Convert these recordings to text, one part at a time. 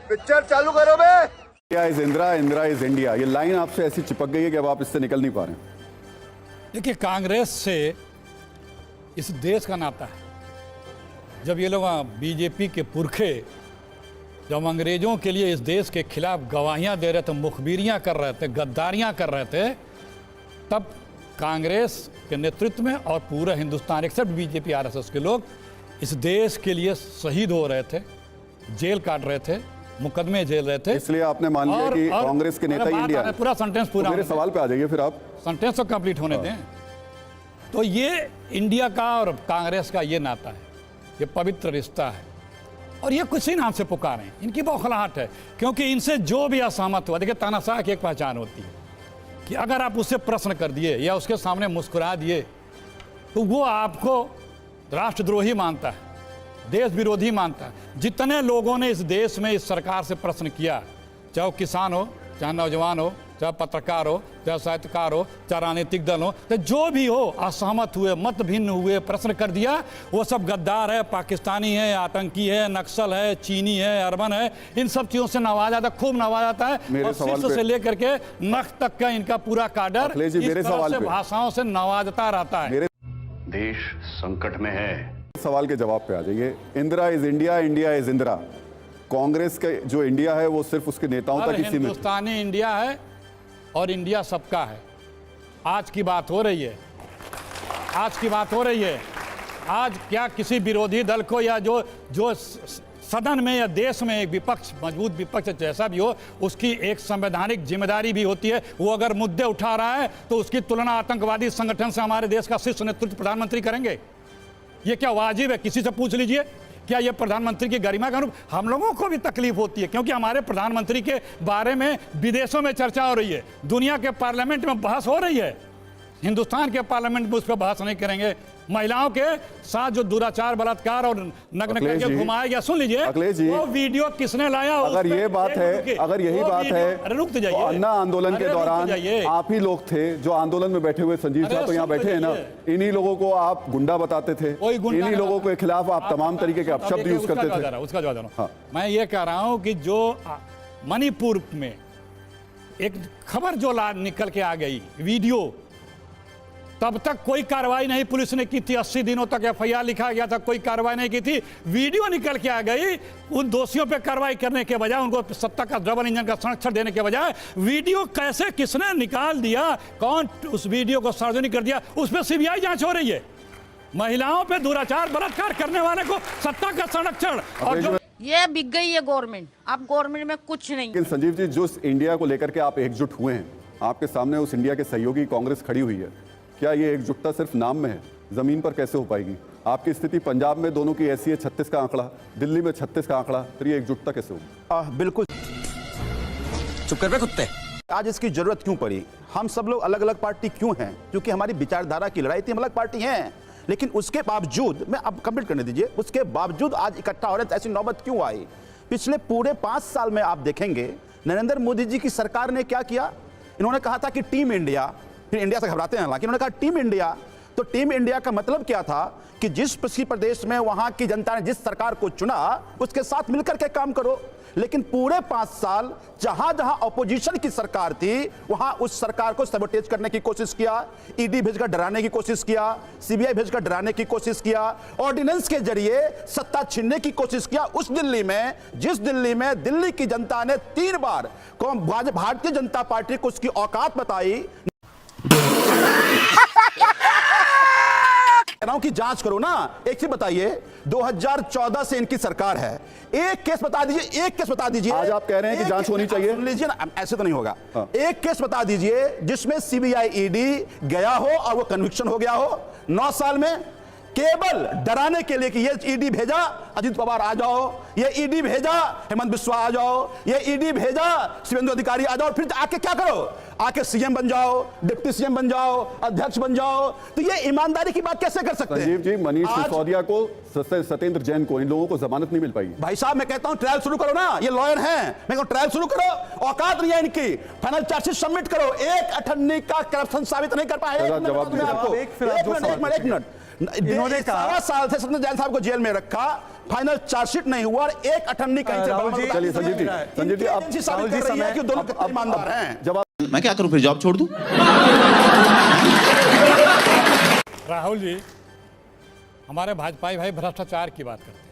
Picture चालू करो बे। India is Indira, Indira is India, ये लाइन आपसे ऐसी चिपक गई है कि अब आप इससे निकल नहीं पा रहे हैं। देखिए, कांग्रेस से इस देश का नाता है। जब ये लोग बीजेपी के पुरखे जब अंग्रेजों के लिए इस देश के खिलाफ गवाहियां दे रहे थे, मुखबिरियां कर रहे थे, गद्दारियां कर रहे थे, तब कांग्रेस के नेतृत्व में और पूरा हिंदुस्तान एक्सेप्ट बीजेपी आरएसएस के लोग इस देश के लिए शहीद हो रहे थे, जेल काट रहे थे, मुकदमे झेल रहे थे। इसलिए आपने मान लिया कि कांग्रेस के नेता ही इंडिया है। पूरा सेंटेंस पूरा, मेरे सवाल पे आ जाइए फिर आप। सेंटेंस तो कंप्लीट होने दें। तो ये इंडिया का और कांग्रेस का ये नाता है, ये पवित्र रिश्ता है, और ये किसी नाम से पुकारें, इनकी बौखलाहट है। क्योंकि इनसे जो भी असहमत हुआ, देखिए तानाशाह की एक पहचान होती है कि अगर आप उससे प्रश्न कर दिए या उसके सामने मुस्कुरा दिए तो वो आपको राष्ट्रद्रोही मानता है, देश विरोधी मानता है। जितने लोगों ने इस देश में इस सरकार से प्रश्न किया, चाहे वो किसान हो, चाहे नौजवान हो, चाहे पत्रकार हो, चाहे साहित्यकार हो, चाहे राजनीतिक दल हो, तो जो भी हो, असहमत हुए, मत भिन्न हुए, प्रश्न कर दिया, वो सब गद्दार है, पाकिस्तानी है, आतंकी है, नक्सल है, चीनी है, अरबन है, इन सब चीज़ों से नवाजा जाता, खूब नवाजा जाता है। और शीर्ष से लेकर के नख तक का इनका पूरा काडर इस तरह से भाषाओं से नवाजता रहता है। देश संकट में है। सवाल के जवाब पे आ जाइए। Indira is India, India is Indira. Congress के जो इंडिया है वो सिर्फ उसके नेताओं तक ही सीमित है। हिंदुस्तानी इंडिया है और इंडिया सबका है। आज की बात हो रही है, आज की बात हो रही है। आज क्या किसी विरोधी दल को या जो सदन में या देश में एक विपक्ष, मजबूत विपक्ष जैसा भी हो, उसकी एक संवैधानिक जिम्मेदारी भी होती है। वो अगर मुद्दे उठा रहा है तो उसकी तुलना आतंकवादी संगठन से हमारे देश का शीर्ष नेतृत्व प्रधानमंत्री करेंगे? ये क्या वाजिब है? किसी से पूछ लीजिए, क्या ये प्रधानमंत्री की गरिमा का अनुरूप? हम लोगों को भी तकलीफ होती है क्योंकि हमारे प्रधानमंत्री के बारे में विदेशों में चर्चा हो रही है, दुनिया के पार्लियामेंट में बहस हो रही है। हिंदुस्तान के पार्लियामेंट में उस पर बहस नहीं करेंगे। महिलाओं के साथ जो दुराचार, बलात्कार और नग्न करके घुमाया गया, सुन लीजिए, वो वीडियो किसने लाया? अगर ये बात है, अगर यही बात है, रुक जाइए। तो अन्ना आंदोलन के दौरान आप ही लोग थे जो आंदोलन में बैठे हुए। संजीव साहब तो यहाँ बैठे हैं ना, इन्हीं लोगों को आप गुंडा बताते थे, इन्हीं लोगों के खिलाफ आप तमाम तरीके के अपशब्द यूज करते थे। उसका जवाब दे रहा हूं। मैं ये कह रहा हूं कि जो मणिपुर में एक खबर जो निकल के आ गई, वीडियो, तब तक कोई कार्रवाई नहीं पुलिस ने की थी। 80 दिनों तक एफआईआर लिखा गया था, कोई कार्रवाई नहीं की थी। वीडियो निकल के आ गई, उन दोषियों पे कार्रवाई करने के बजाय, उनको सत्ता का डबल इंजन का संरक्षण देने के बजाय, वीडियो कैसे, किसने निकाल दिया, कौन उस वीडियो को सार्वजनिक कर दिया, उस पर सीबीआई जांच हो रही है। महिलाओं पे दुराचार, बलात्कार करने वाले को सत्ता का संरक्षण, और जो ये बिक गई है गवर्नमेंट। अब गवर्नमेंट में कुछ नहीं। लेकिन संजीव जी, जो इंडिया को लेकर के आप एकजुट हुए हैं, आपके सामने उस इंडिया के सहयोगी कांग्रेस खड़ी हुई है, क्या ये एकजुटता सिर्फ नाम में है? जमीन पर कैसे हो पाएगी? आपकी स्थिति पंजाब में दोनों की ऐसी है, 36 का आंकड़ा, दिल्ली में 36 का आंकड़ा, फिर ये एकजुटता कैसे होगी? बिल्कुल चुप कर बे कुत्ते। आज इसकी जरूरत क्यों पड़ी? हम सब लोग अलग अलग पार्टी क्यों हैं? क्योंकि हमारी विचारधारा की लड़ाई थी, हम अलग पार्टी हैं। लेकिन उसके बावजूद, मैं अब कंप्लीट करने दीजिए, उसके बावजूद आज इकट्ठा हो रहे, ऐसी नौबत क्यों आई? पिछले पूरे 5 साल में आप देखेंगे नरेंद्र मोदी जी की सरकार ने क्या किया। इन्होंने कहा था कि टीम इंडिया, फिर इंडिया से घबराते हैं, हालांकि उन्होंने कहा टीम इंडिया। तो टीम इंडिया का मतलब क्या था कि जिस प्रदेश में वहां की जनता ने जिस सरकार को चुना, उसके साथ मिलकर के काम करो। लेकिन पूरे 5 साल जहां जहां ऑपोजिशन की सरकार थी, वहां उस सरकार को सबोटेज करने की कोशिश किया, ईडी भेजकर डराने की कोशिश किया, सीबीआई भेजकर डराने की कोशिश किया, ऑर्डिनेंस के जरिए सत्ता छीनने की कोशिश किया। उस दिल्ली में, जिस दिल्ली में दिल्ली की जनता ने 3 बार भारतीय जनता पार्टी को उसकी औकात बताई की जांच करो ना। एक चीज बताइए, 2014 से इनकी सरकार है, एक केस बता दीजिए, एक केस बता दीजिए। आज आप कह रहे हैं कि जांच होनी चाहिए। सुन लीजिए ना, ऐसे तो नहीं होगा। एक केस बता दीजिए जिसमें सीबीआई ईडी गया हो और वो कन्विक्शन हो गया हो 9 साल में, केवल डराने के लिए कि ये ईडी भेजा अजित पवार आ जाओ, ये ईडी भेजा हेमंत बिस्वा आ जाओ, ये ईडी भेजा शिवेंद्र अधिकारी आ जाओ, फिर आके क्या करो, आके सीएम बन जाओ, डिप्टी सीएम बन जाओ, अध्यक्ष बन जाओ। तो ये ईमानदारी की बात कैसे कर सकते हैं? संजीव जी, मनीष सिसोदिया को, सत्येंद्र जैन को, इन लोगों को जमानत नहीं मिल पाई। भाई साहब, मैं कहता हूं ट्रायल शुरू करो ना, ये लॉयर हैं, मैं कहता हूं ट्रायल शुरू करो। औकात नहीं है इनकी, फाइनल चार्जशीट सबमिट करो। एक अठन्नी का करप्शन साबित नहीं कर पाए। एक मिनट, इन्होंने कहा 7 साल से सत्येंद्र जैन साहब को जेल में रखा, फाइनल चार्जशीट नहीं हुआ और एक अटर्नी कहीं से राहुल जी, चलिए संजीव जी अब एजेंसी साबित कर रही है कि दोनों कितने ईमानदार हैं। जब मैं क्या करूं, फिर जॉब छोड़ दूं? राहुल जी, हमारे भाजपाई भाई भ्रष्टाचार की बात करते हैं।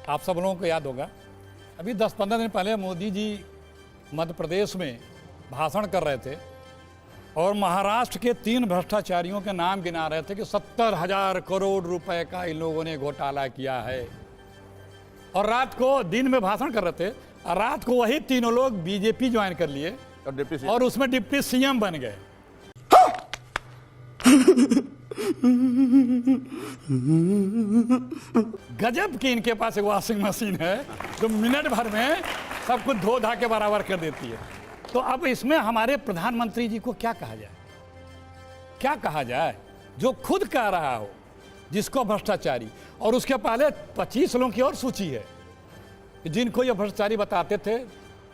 आप सब लोगों को याद होगा, अभी 10-15 दिन पहले मोदी जी मध्य प्रदेश में भाषण कर रहे थे और महाराष्ट्र के 3 भ्रष्टाचारियों के नाम गिना रहे थे कि 70,000 करोड़ रुपए का इन लोगों ने घोटाला किया है। और रात को, दिन में भाषण कर रहे थे और रात को वही तीनों लोग बीजेपी ज्वाइन कर लिए और उसमें डिप्टी सीएम बन गए। गजब की इनके पास एक वॉशिंग मशीन है जो मिनट भर में सब कुछ धो धा के बराबर कर देती है। तो अब इसमें हमारे प्रधानमंत्री जी को क्या कहा जाए? क्या कहा जाए जो खुद कह रहा हो जिसको भ्रष्टाचारी, और उसके पहले 25 लोगों की और सूची है जिनको ये भ्रष्टाचारी बताते थे,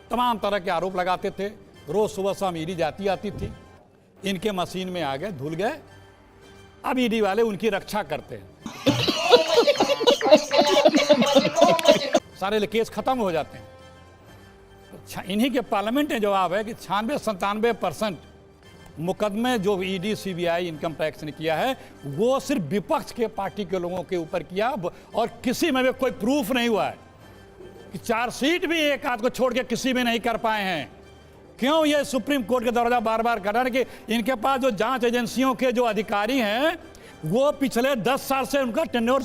तमाम तरह के आरोप लगाते थे, रोज सुबह शाम ईडी जाती आती थी। इनके मशीन में आ गए, धुल गए, अब ईडी वाले उनकी रक्षा करते हैं। सारे केस खत्म हो जाते हैं। इन्हीं के पार्लियामेंट में जवाब है कि 96-97% मुकदमे जो ईडी सीबीआई इनकम टैक्स ने किया है वो सिर्फ विपक्ष के पार्टी के लोगों के ऊपर किया और किसी में भी कोई प्रूफ नहीं हुआ है कि चार्जशीट भी एक आध को छोड़ के किसी में नहीं कर पाए हैं। क्यों ये सुप्रीम कोर्ट के दरवाजा बार बार कर रहा है कि इनके पास जो जांच एजेंसियों के जो अधिकारी हैं वो पिछले 10 साल से उनका टेन्योर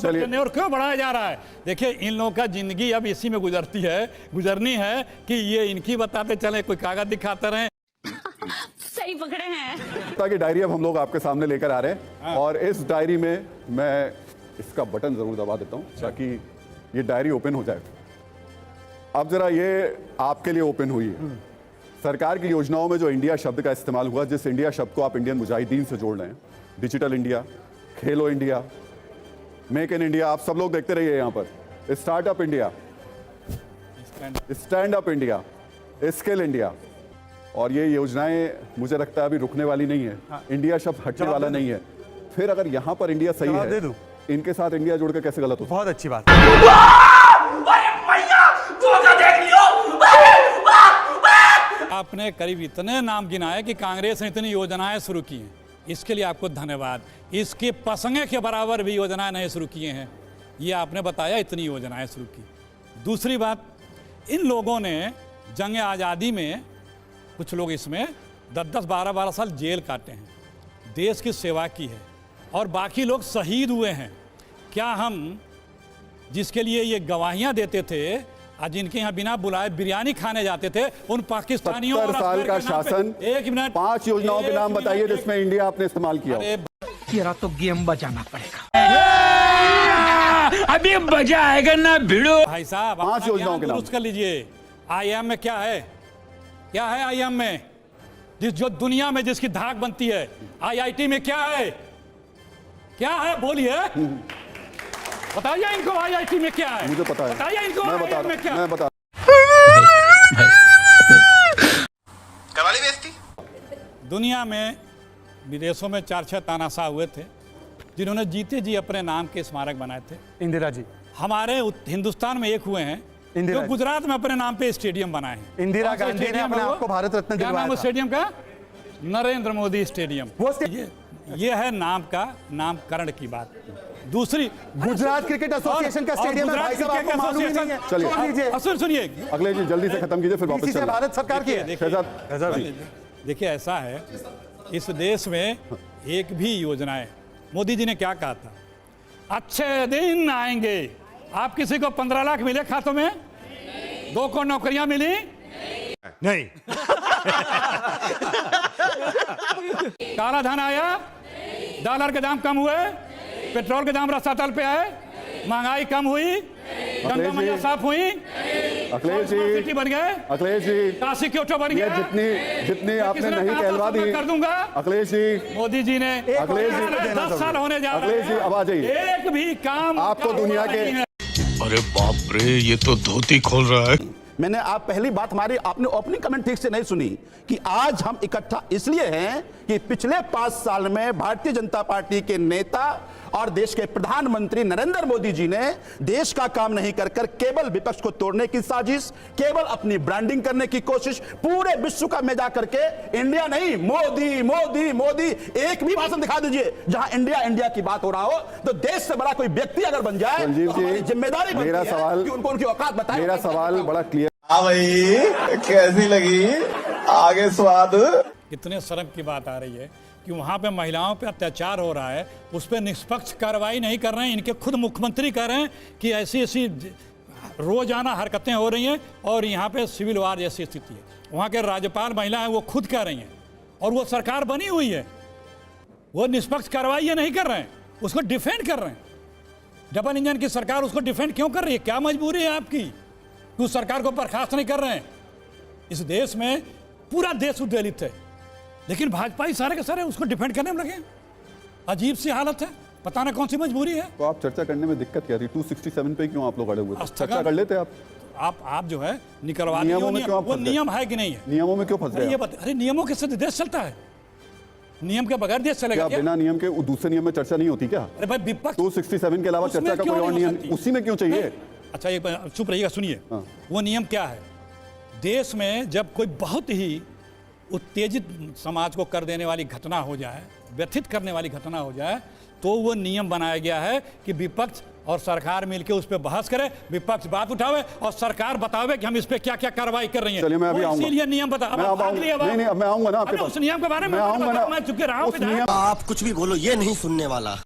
क्यों बढ़ाया जा रहा है? देखिए, इन लोगों का जिंदगी अब इसी में गुजरनी है कि ये इनकी बताते चले, कोई कागज दिखाते रहे। सही पकड़े हैं। ताकि डायरी अब हम लोग आपके सामने लेकर आ रहे हैं और इस डायरी में मैं इसका बटन जरूर दबा देता हूं ताकि ये डायरी ओपन हो जाए। अब जरा ये आपके लिए ओपन हुई है। सरकार की योजनाओं में जो इंडिया शब्द का इस्तेमाल हुआ, जिस इंडिया शब्द को आप इंडियन मुजाहिदीन से जोड़ रहे हैं, digital India, Khelo India, make in India, आप सब लोग देखते रहिए यहाँ पर, startup India, stand up India, skill India, और ये योजनाएं मुझे लगता है अभी रुकने वाली नहीं है। इंडिया शब्द हटने वाला नहीं है। फिर अगर यहाँ पर इंडिया सही है, इनके साथ इंडिया जोड़ के कैसे गलत हो? बहुत अच्छी बात। आपने करीब इतने नाम गिनाए कि कांग्रेस ने इतनी योजनाएं शुरू की हैं, इसके लिए आपको धन्यवाद। इसके पसंगे के बराबर भी योजनाएं नहीं शुरू किए हैं, ये आपने बताया, इतनी योजनाएं शुरू की। दूसरी बात, इन लोगों ने जंग आज़ादी में, कुछ लोग इसमें 10-10, 12-12 साल जेल काटे हैं, देश की सेवा की है और बाकी लोग शहीद हुए हैं। क्या हम जिसके लिए ये गवाहियां देते थे, आज जिनके यहाँ बिना बुलाए बिरयानी खाने जाते थे, उन पाकिस्तानियों 70 साल का शासन, 1 मिनट, 5 योजनाओं के नाम बताइए जिसमें इंडिया आपने इस्तेमाल किया हो। तेरा तो गेम बजाना पड़ेगा, अभी मजा आएगा ना भिड़ो। भाई साहब, 5 योजनाओं के नाम दुरुस्त कर लीजिए। IIM में क्या है? क्या है IIM में? जो दुनिया में जिसकी धाक बनती है, IIT में क्या है? क्या है बोलिए, बताइए इनको IIT में क्या है? मुझे पता है, बताइए इनको मैं बता IIM में क्या? मैं बता करवाली बेइज्जती। दुनिया में, विदेशों में 4-6 तानाशाह हुए थे जिन्होंने जीते जी अपने नाम के स्मारक बनाए थे। इंदिरा जी, हमारे हिंदुस्तान में एक हुए हैं जो गुजरात में अपने नाम पे स्टेडियम बनाए हैं। इंदिरा गांधी ने अपने आप को भारत रत्न क्या दिलवाया नाम था। स्टेडियम का? नरेंद्र मोदी स्टेडियम। ये है नाम का नामकरण की बात। दूसरी, गुजरात क्रिकेट एसोसिएशन का स्टेडियम है भाई साहब, आपको मालूम ही नहीं है। चलिए। छोड़ दीजिए। सुनिए, अगले जी जल्दी से खत्म कीजिए, फिर वापस इसी से चलना। भारत सरकार की है। शहजाद, देखिए ऐसा है, इस देश में एक भी योजनाएं, मोदी जी ने क्या कहा था, अच्छे दिन आएंगे, आप किसी को 15 लाख मिले खातों में, 2 को नौकरियां मिली नहीं, काला धन आया, डॉलर के दाम कम हुए, पेट्रोल के दाम रास्ता तल पे आए, महंगाई कम हुई, गंगा मैया साफ हुई, अखिलेश सिटी जी, बन गए, अखिलेश जी, काशी क्योटो बन ये गया। जितनी आपने किसने नहीं कहा था कहलवा सब मैं दी, कर दूंगा? अखिलेश जी, मोदी जी ने, अखिलेश जी, 10 साल होने जा रहे अखिलेश जी, अब आ जाइए। हैं, एक भी काम आपको दुनिया के, अरे बाप रे, ये तो धोती खोल रहा है। मैंने आप पहली बात हमारी, आपने ओपनिंग कमेंट ठीक से नहीं सुनी कि आज हम इकट्ठा इसलिए हैं कि पिछले 5 साल में भारतीय जनता पार्टी के नेता और देश के प्रधानमंत्री नरेंद्र मोदी जी ने देश का काम नहीं कर केवल विपक्ष को तोड़ने की साजिश, केवल अपनी ब्रांडिंग करने की कोशिश, पूरे विश्व का में जा करके इंडिया नहीं मोदी मोदी मोदी, एक भी भाषण दिखा दीजिए जहां इंडिया इंडिया की बात हो रहा हो। तो देश से बड़ा कोई व्यक्ति अगर बन जाए संजीव तो हमारी जी, जिम्मेदारी बनती मेरा है सवाल- कि उनको उनकी औकात बताएं। मेरा सवाल बड़ा क्लियर। हाँ भाई, कैसी लगी आगे स्वाद? कितने शर्म की बात आ रही है कि वहाँ पे महिलाओं पे अत्याचार हो रहा है, उस पर निष्पक्ष कार्रवाई नहीं कर रहे हैं। इनके खुद मुख्यमंत्री कह रहे हैं कि ऐसी ऐसी रोजाना हरकतें हो रही हैं और यहाँ पे सिविल वार जैसी स्थिति है। वहाँ के राज्यपाल महिला हैं, वो खुद कह रही हैं, और वो सरकार बनी हुई है, वो निष्पक्ष कार्रवाई ये नहीं कर रहे हैं, उसको डिफेंड कर रहे हैं। डबल इंजन की सरकार उसको डिफेंड क्यों कर रही है? क्या मजबूरी है आपकी कि उस सरकार को बर्खास्त नहीं कर रहे हैं? इस देश में पूरा देश उद्वेलित है, लेकिन भाजपा ही सारे के सारे उसको डिफेंड करने में लगे। अजीब सी हालत है, पता ना कौन सी मजबूरी है। तो आप चर्चा करने में दिक्कत क्या थी? 267 पे क्यों आप लोग अड़े हुए थे? चर्चा कर लेते आप जो है निकलवा नियमों में दीजिए। क्यों आप वो फंस गए? नियम है कि नहीं है? नियमों में क्यों फंस अरे गए ये आप? बता, अरे नियमों के साथ देश चलता है, नियम के बगैर देश चलेगा क्या क्या? बिना नियम के दूसरे नियम में चर्चा नहीं होती क्या? अरे भाई विपक्ष 267 के अलावा उसमें चर्चा का क्यों कोई और नहीं हो नियम सकती? उसी में क्यों चाहिए? अच्छा एक चुप रहिएगा, सुनिए। हाँ। वो नियम क्या है? देश में जब कोई बहुत ही उत्तेजित समाज को कर देने वाली घटना हो जाए, व्यथित करने वाली घटना हो जाए, तो वो नियम बनाया गया है कि विपक्ष और सरकार मिलकर उस पर बहस करे, विपक्ष बात उठावे और सरकार बतावे कि हम इस पे क्या क्या कार्रवाई कर रही है। चलिए मैं अभी आऊंगा। इसीलिए नियम बता, मैं अब आऊंगा। नहीं, अब मैं आऊंगा ना आपके अरे पास। उस नियम के बारे में मैं आऊंगा ना। मैं चुके रहा हूं उस नियम- आप कुछ भी बोलो, ये नहीं सुनने वाला।